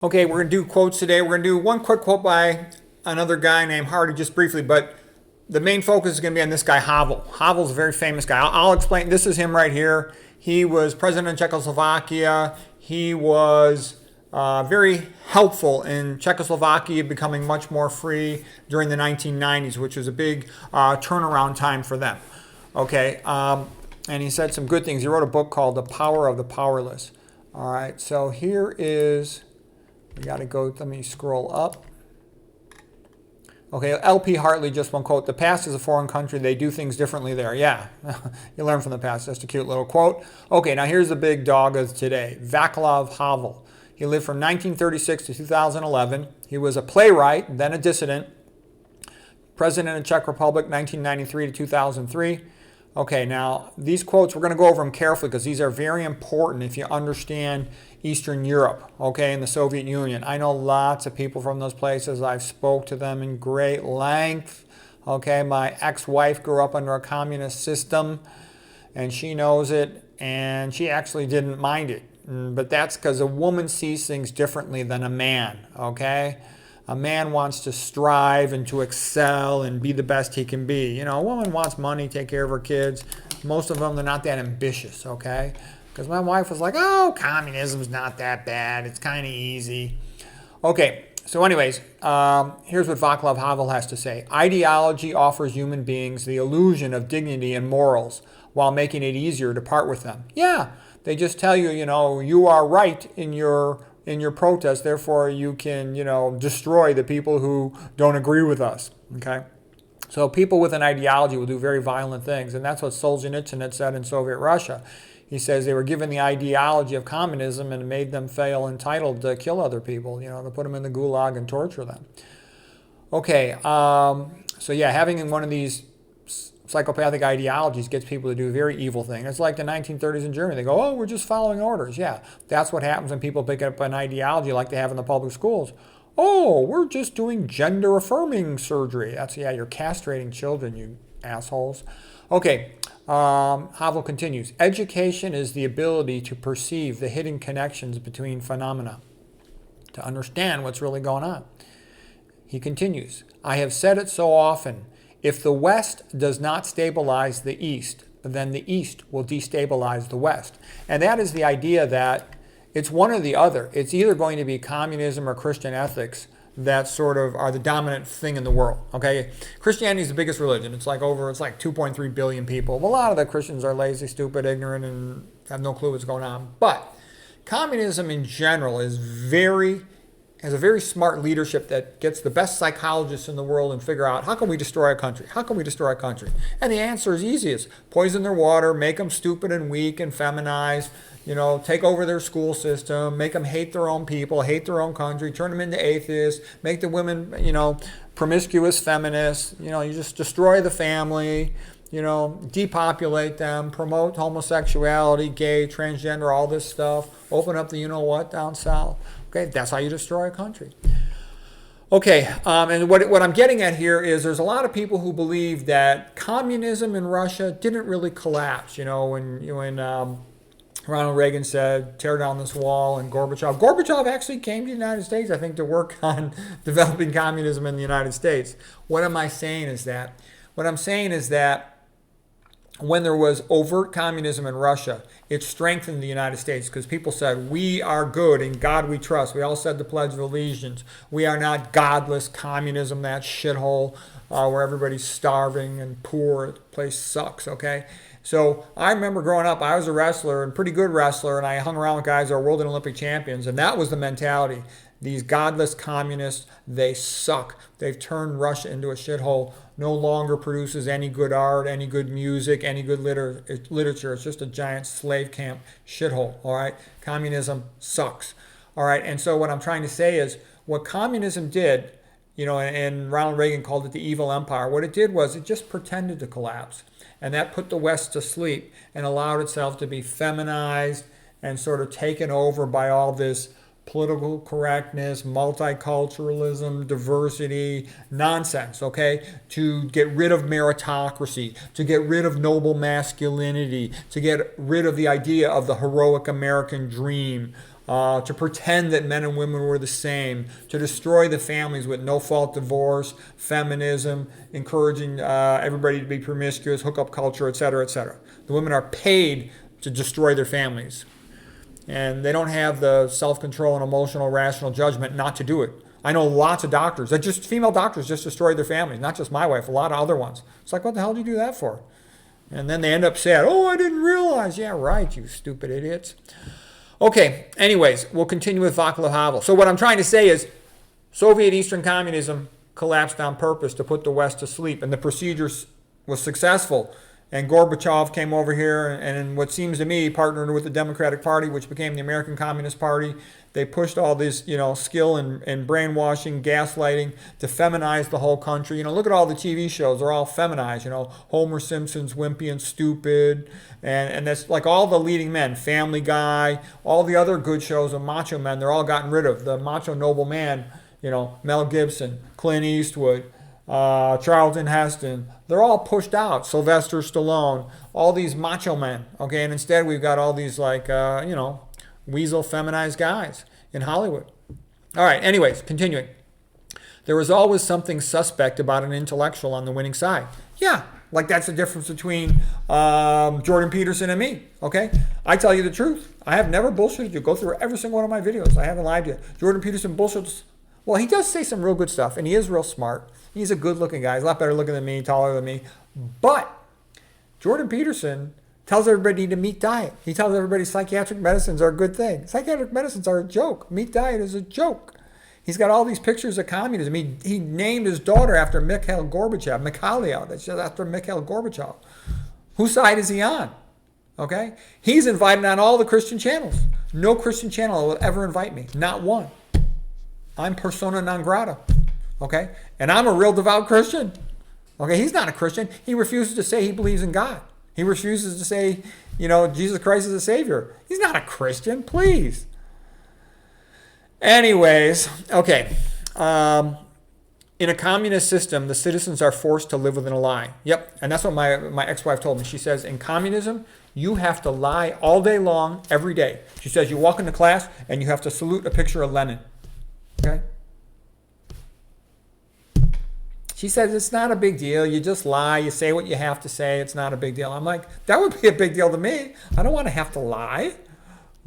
Okay, we're going to do quotes today. We're going to do one quick quote by another guy named Hardy, just briefly, but the main focus is going to be on this guy, Havel. Havel's a very famous guy. I'll explain. This is him right here. He was president of Czechoslovakia. He was very helpful in Czechoslovakia becoming much more free during the 1990s, which was a big turnaround time for them. Okay, and he said some good things. He wrote a book called The Power of the Powerless. All right, so here is. We got to go, let me scroll up. Okay, LP Hartley, just one quote. The past is a foreign country. They do things differently there. Yeah, you learn from the past. Just a cute little quote. Okay, now here's the big dog of today. Vaclav Havel. He lived from 1936 to 2011. He was a playwright, then a dissident. President of Czech Republic, 1993 to 2003. Okay, now these quotes, we're going to go over them carefully because these are very important if you understand Eastern Europe, okay, and the Soviet Union. I know lots of people from those places. I've spoke to them in great length. Okay, my ex-wife grew up under a communist system, and she knows it, and she actually didn't mind it. But that's because a woman sees things differently than a man, okay? A man wants to strive and to excel and be the best he can be. You know, a woman wants money, take care of her kids. Most of them, they're not that ambitious, okay? Because my wife was like, oh, communism's not that bad. It's kind of easy. Okay, so anyways, here's what Vaclav Havel has to say. Ideology offers human beings the illusion of dignity and morals while making it easier to part with them. Yeah, they just tell you, you know, you are right in your protest, therefore you can, you know, destroy the people who don't agree with us, okay? So people with an ideology will do very violent things, and that's what Solzhenitsyn had said in Soviet Russia. He says they were given the ideology of communism and it made them feel entitled to kill other people, you know, to put them in the gulag and torture them. Okay, so yeah, having one of these psychopathic ideologies gets people to do a very evil thing. It's like the 1930s in Germany. They go, oh, we're just following orders. Yeah, that's what happens when people pick up an ideology like they have in the public schools. Oh, we're just doing gender-affirming surgery. That's, yeah, you're castrating children, you assholes. Okay, Havel continues. Education is the ability to perceive the hidden connections between phenomena, to understand what's really going on. He continues, I have said it so often, if the West does not stabilize the East, then the East will destabilize the West. And that is the idea that it's one or the other. It's either going to be communism or Christian ethics that sort of are the dominant thing in the world. Okay, Christianity is the biggest religion. It's like 2.3 billion people. A lot of the Christians are lazy, stupid, ignorant, and have no clue what's going on. But communism in general has a very smart leadership that gets the best psychologists in the world and figure out how can we destroy a country? How can we destroy a country? And the answer is easiest. Poison their water, make them stupid and weak and feminized, you know, take over their school system, make them hate their own people, hate their own country, turn them into atheists, make the women, you know, promiscuous feminists, you know, you just destroy the family, you know, depopulate them, promote homosexuality, gay, transgender, all this stuff, open up the you-know-what down south. Okay, that's how you destroy a country. Okay, and what I'm getting at here is there's a lot of people who believe that communism in Russia didn't really collapse. You know, when Ronald Reagan said, tear down this wall, and Gorbachev actually came to the United States, I think, to work on developing communism in the United States. What am I saying is that? What I'm saying is that when there was overt communism in Russia, it strengthened the United States because people said, we are good, in God we trust. We all said the Pledge of Allegiance. We are not godless communism, that shithole where everybody's starving and poor. The place sucks, okay? So I remember growing up, I was a wrestler, and pretty good wrestler, and I hung around with guys that are world and Olympic champions, and that was the mentality. These godless communists, they suck. They've turned Russia into a shithole. No longer produces any good art, any good music, any good literature. It's just a giant slave camp shithole, all right? Communism sucks, all right? And so what I'm trying to say is what communism did, you know, and Ronald Reagan called it the evil empire, what it did was it just pretended to collapse. And that put the West to sleep and allowed itself to be feminized and sort of taken over by all this political correctness, multiculturalism, diversity, nonsense, okay? To get rid of meritocracy, to get rid of noble masculinity, to get rid of the idea of the heroic American dream, to pretend that men and women were the same, to destroy the families with no-fault divorce, feminism, encouraging everybody to be promiscuous, hookup culture, etc., etc. The women are paid to destroy their families. And they don't have the self-control and emotional, rational judgment not to do it. I know lots of doctors, female doctors just destroy their families, not just my wife, a lot of other ones. It's like, what the hell did you do that for? And then they end up sad. Oh, I didn't realize. Yeah, right, you stupid idiots. Okay, anyways, we'll continue with Vaclav Havel. So what I'm trying to say is Soviet Eastern Communism collapsed on purpose to put the West to sleep, and the procedure was successful. And Gorbachev came over here and in what seems to me partnered with the Democratic Party, which became the American Communist Party. They pushed all this, skill in brainwashing, gaslighting to feminize the whole country. Look at all the TV shows. They're all feminized. Homer Simpson's wimpy and stupid. And that's like all the leading men, Family Guy, all the other good shows of macho men, they're all gotten rid of. The macho noble man, Mel Gibson, Clint Eastwood, Charlton Heston, they're all pushed out. Sylvester Stallone, all these macho men, okay? And instead we've got all these weasel feminized guys in Hollywood. All right, anyways, continuing. There was always something suspect about an intellectual on the winning side. Yeah, like that's the difference between Jordan Peterson and me, okay? I tell you the truth. I have never bullshitted you. Go through every single one of my videos. I haven't lied to you. Jordan Peterson bullshits. Well, he does say some real good stuff, and he is real smart. He's a good-looking guy. He's a lot better looking than me, taller than me. But Jordan Peterson tells everybody to meat diet. He tells everybody psychiatric medicines are a good thing. Psychiatric medicines are a joke. Meat diet is a joke. He's got all these pictures of communism. He named his daughter after Mikhail Gorbachev. Mikhail, that's just after Mikhail Gorbachev. Whose side is he on? Okay? He's invited on all the Christian channels. No Christian channel will ever invite me. Not one. I'm persona non grata, okay? And I'm a real devout Christian, okay? He's not a Christian. He refuses to say he believes in God. He refuses to say, Jesus Christ is a Savior. He's not a Christian, please. Anyways, okay. In a communist system, the citizens are forced to live within a lie. Yep, and that's what my ex-wife told me. She says, in communism, you have to lie all day long, every day. She says, you walk into class and you have to salute a picture of Lenin. Okay. She says it's not a big deal. You just lie. You say what you have to say. It's not a big deal. I'm like, that would be a big deal to me. I don't want to have to lie.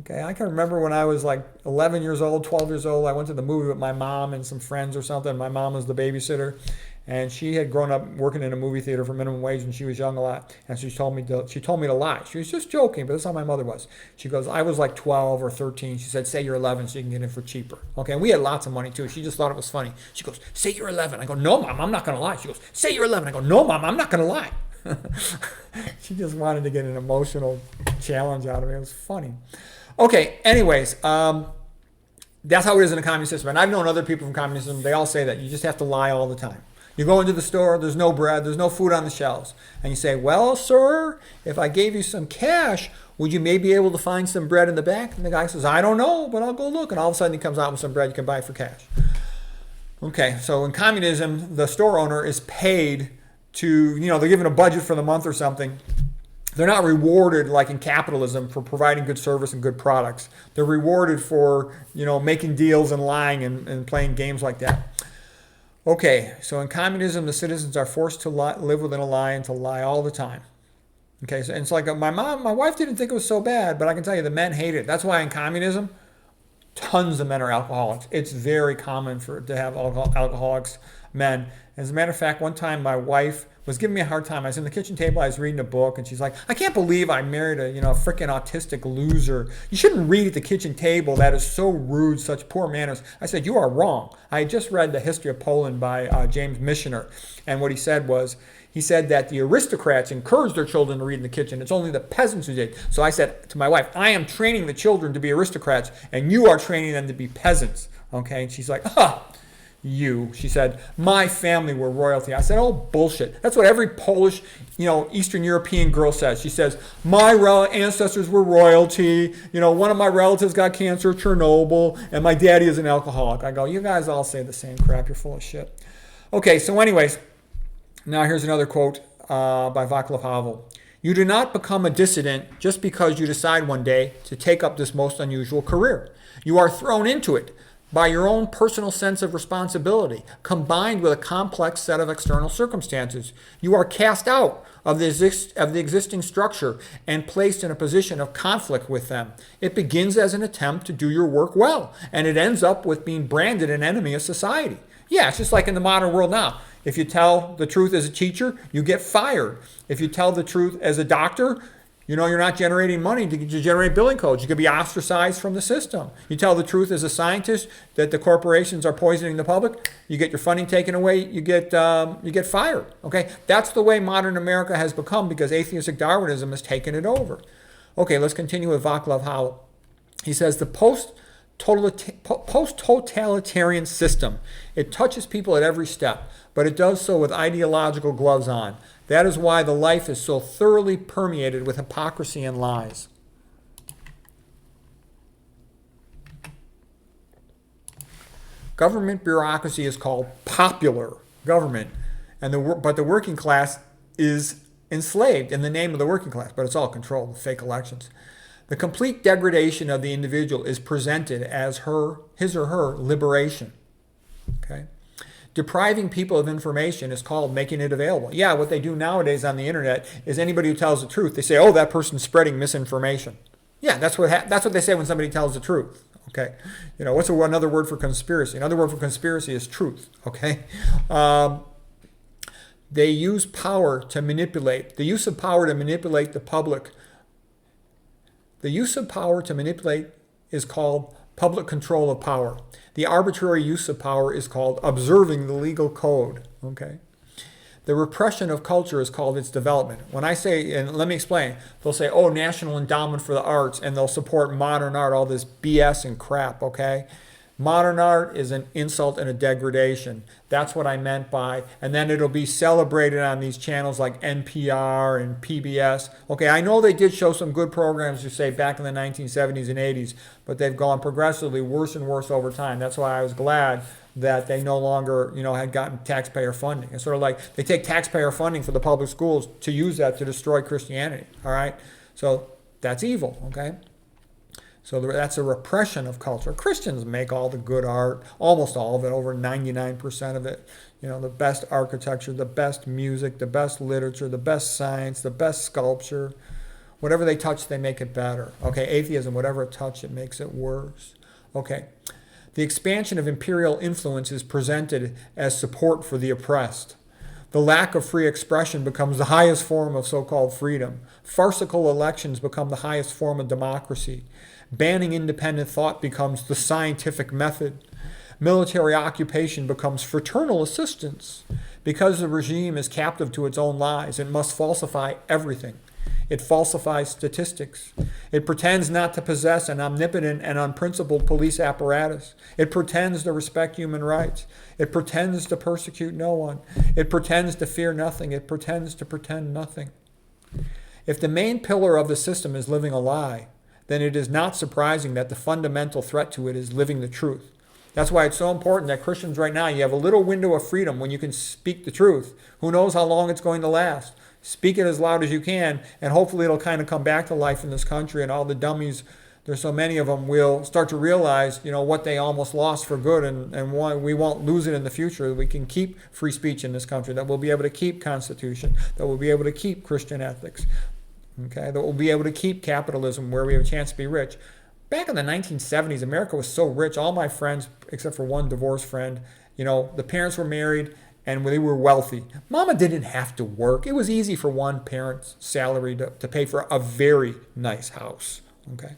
Okay. I can remember when I was like 11 years old, 12 years old, I went to the movie with my mom and some friends or something. My mom was the babysitter. And she had grown up working in a movie theater for minimum wage when she was young a lot. And she told me to lie. She was just joking, but that's how my mother was. She goes, I was like 12 or 13. She said, say you're 11 so you can get it for cheaper. Okay, and we had lots of money too. She just thought it was funny. She goes, say you're 11. I go, no, Mom, I'm not going to lie. She goes, say you're 11. I go, no, Mom, I'm not going to lie. She just wanted to get an emotional challenge out of it. It was funny. Okay, anyways, that's how it is in a communist system. And I've known other people from communism. They all say that. You just have to lie all the time. You go into the store, there's no bread, there's no food on the shelves. And you say, well, sir, if I gave you some cash, would you maybe be able to find some bread in the back? And the guy says, I don't know, but I'll go look. And all of a sudden he comes out with some bread you can buy for cash. Okay, so in communism, the store owner is paid to, they're given a budget for the month or something. They're not rewarded like in capitalism for providing good service and good products. They're rewarded for, making deals and lying and playing games like that. Okay, so in communism, the citizens are forced to live within a lie and to lie all the time. Okay, so it's like my wife didn't think it was so bad, but I can tell you the men hate it. That's why in communism, tons of men are alcoholics. It's very common to have alcoholics men. As a matter of fact, one time my wife was giving me a hard time. I was in the kitchen table, I was reading a book, and she's like, I can't believe I married a freaking autistic loser. You shouldn't read at the kitchen table. That is so rude, such poor manners. I said, you are wrong. I had just read The History of Poland by James Michener, and what he said was, he said that the aristocrats encouraged their children to read in the kitchen. It's only the peasants who did. So I said to my wife, I am training the children to be aristocrats, and you are training them to be peasants. Okay, and she's like, she said, my family were royalty. I said, oh, bullshit. That's what every Polish, Eastern European girl says. She says, my ancestors were royalty. One of my relatives got cancer, Chernobyl, and my daddy is an alcoholic. I go, you guys all say the same crap. You're full of shit. Okay, so anyways, now here's another quote by Vaclav Havel. You do not become a dissident just because you decide one day to take up this most unusual career. You are thrown into it by your own personal sense of responsibility, combined with a complex set of external circumstances. You are cast out of the existing structure and placed in a position of conflict with them. It begins as an attempt to do your work well, and it ends up with being branded an enemy of society. Yeah, it's just like in the modern world now. If you tell the truth as a teacher, you get fired. If you tell the truth as a doctor, you're not generating money to generate billing codes. You could be ostracized from the system. You tell the truth as a scientist that the corporations are poisoning the public, you get your funding taken away, you get fired. Okay, that's the way modern America has become because atheistic Darwinism has taken it over. Okay, let's continue with Vaclav Havel. He says the post-totalitarian system, it touches people at every step, but it does so with ideological gloves on. That is why the life is so thoroughly permeated with hypocrisy and lies. Government bureaucracy is called popular government, but the working class is enslaved in the name of the working class, but it's all controlled, fake elections. The complete degradation of the individual is presented as his or her liberation. Okay? Depriving people of information is called making it available. Yeah, what they do nowadays on the internet is anybody who tells the truth, they say, oh, that person's spreading misinformation. Yeah, that's what they say when somebody tells the truth. Okay, what's another word for conspiracy? Another word for conspiracy is truth. Okay, they use power to manipulate. The use of power to manipulate the public. The use of power to manipulate is called public control of power. The arbitrary use of power is called observing the legal code. Okay. The repression of culture is called its development. When I say, and let me explain, they'll say, oh, National Endowment for the Arts, and they'll support modern art, all this BS and crap, okay? Modern art is an insult and a degradation. That's what I meant by, and then it'll be celebrated on these channels like NPR and PBS. Okay, I know they did show some good programs, you say, back in the 1970s and 80s, but they've gone progressively worse and worse over time. That's why I was glad that they no longer, had gotten taxpayer funding. It's sort of like they take taxpayer funding for the public schools to use that to destroy Christianity, all right? So that's evil, okay? So that's a repression of culture. Christians make all the good art, almost all of it, over 99% of it. The best architecture, the best music, the best literature, the best science, the best sculpture. Whatever they touch, they make it better. Okay, atheism, whatever it touches, it makes it worse. Okay, the expansion of imperial influence is presented as support for the oppressed. The lack of free expression becomes the highest form of so-called freedom. Farcical elections become the highest form of democracy. Banning independent thought becomes the scientific method. Military occupation becomes fraternal assistance. Because the regime is captive to its own lies, it must falsify everything. It falsifies statistics. It pretends not to possess an omnipotent and unprincipled police apparatus. It pretends to respect human rights. It pretends to persecute no one. It pretends to fear nothing. It pretends to pretend nothing. If the main pillar of the system is living a lie, then it is not surprising that the fundamental threat to it is living the truth. That's why it's so important that Christians right now, you have a little window of freedom when you can speak the truth. Who knows how long it's going to last? Speak it as loud as you can, and hopefully it'll kind of come back to life in this country, and all the dummies, there's so many of them, will start to realize, what they almost lost for good, and we won't lose it in the future. We can keep free speech in this country, that we'll be able to keep Constitution, that we'll be able to keep Christian ethics. Okay, that we'll be able to keep capitalism where we have a chance to be rich. Back in the 1970s, America was so rich. All my friends, except for one divorced friend, the parents were married and they were wealthy. Mama didn't have to work. It was easy for one parent's salary to pay for a very nice house. Okay,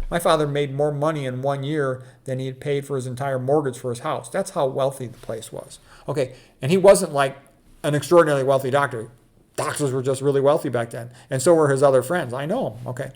my father made more money in 1 year than he had paid for his entire mortgage for his house. That's how wealthy the place was. Okay, and he wasn't like an extraordinarily wealthy doctor. Doctors were just really wealthy back then, and so were his other friends. I know him. Okay.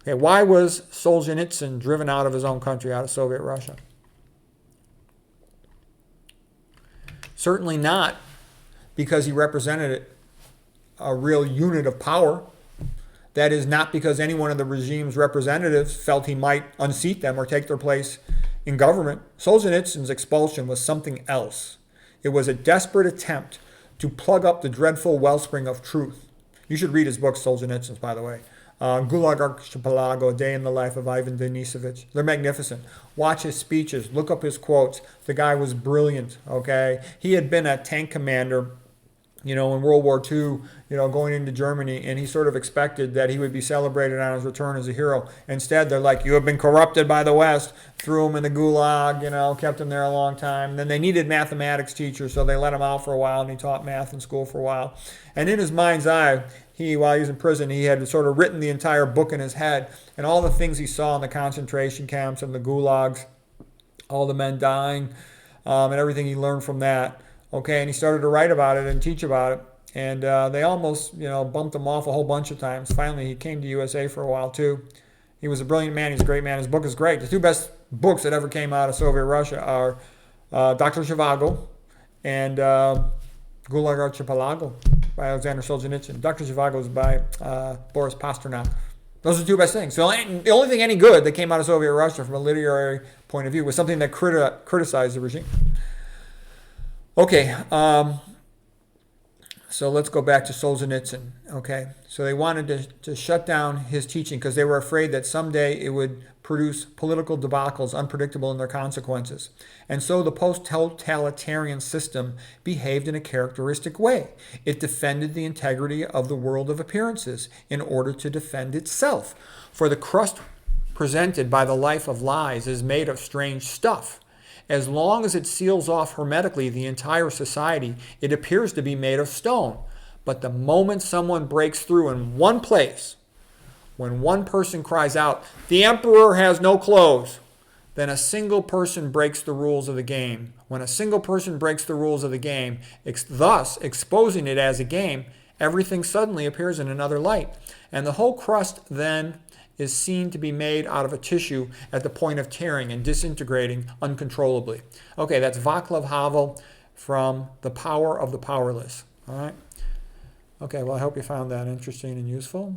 Why was Solzhenitsyn driven out of his own country, out of Soviet Russia? Certainly not because he represented a real unit of power. That is not because any one of the regime's representatives felt he might unseat them or take their place in government. Solzhenitsyn's expulsion was something else. It was a desperate attempt to plug up the dreadful wellspring of truth. You should read his book, Solzhenitsyn's, by the way. Gulag Archipelago, A Day in the Life of Ivan Denisovich. They're magnificent. Watch his speeches. Look up his quotes. The guy was brilliant, okay? He had been a tank commander, in World War II, going into Germany, and he sort of expected that he would be celebrated on his return as a hero. Instead, they're like, you have been corrupted by the West, threw him in the gulag, kept him there a long time. And then they needed mathematics teachers, so they let him out for a while, and he taught math in school for a while. And in his mind's eye, while he was in prison, he had sort of written the entire book in his head, and all the things he saw in the concentration camps and the gulags, all the men dying, and everything he learned from that. Okay, and he started to write about it and teach about it. And they almost, bumped him off a whole bunch of times. Finally, he came to USA for a while, too. He was a brilliant man. He's a great man. His book is great. The two best books that ever came out of Soviet Russia are Dr. Zhivago and Gulag Archipelago by Alexander Solzhenitsyn. Dr. Zhivago is by Boris Pasternak. Those are the two best things. So the only thing any good that came out of Soviet Russia from a literary point of view was something that criticized the regime. Okay, so let's go back to Solzhenitsyn. Okay, so they wanted to shut down his teaching because they were afraid that someday it would produce political debacles unpredictable in their consequences. And so the post-totalitarian system behaved in a characteristic way. It defended the integrity of the world of appearances in order to defend itself. For the crust presented by the life of lies is made of strange stuff. As long as it seals off hermetically the entire society, it appears to be made of stone. But the moment someone breaks through in one place, when one person cries out, "The emperor has no clothes," then a single person breaks the rules of the game. When a single person breaks the rules of the game, thus exposing it as a game, everything suddenly appears in another light. And the whole crust then is seen to be made out of a tissue at the point of tearing and disintegrating uncontrollably. Okay, that's Vaclav Havel from The Power of the Powerless. All right. Okay, well, I hope you found that interesting and useful.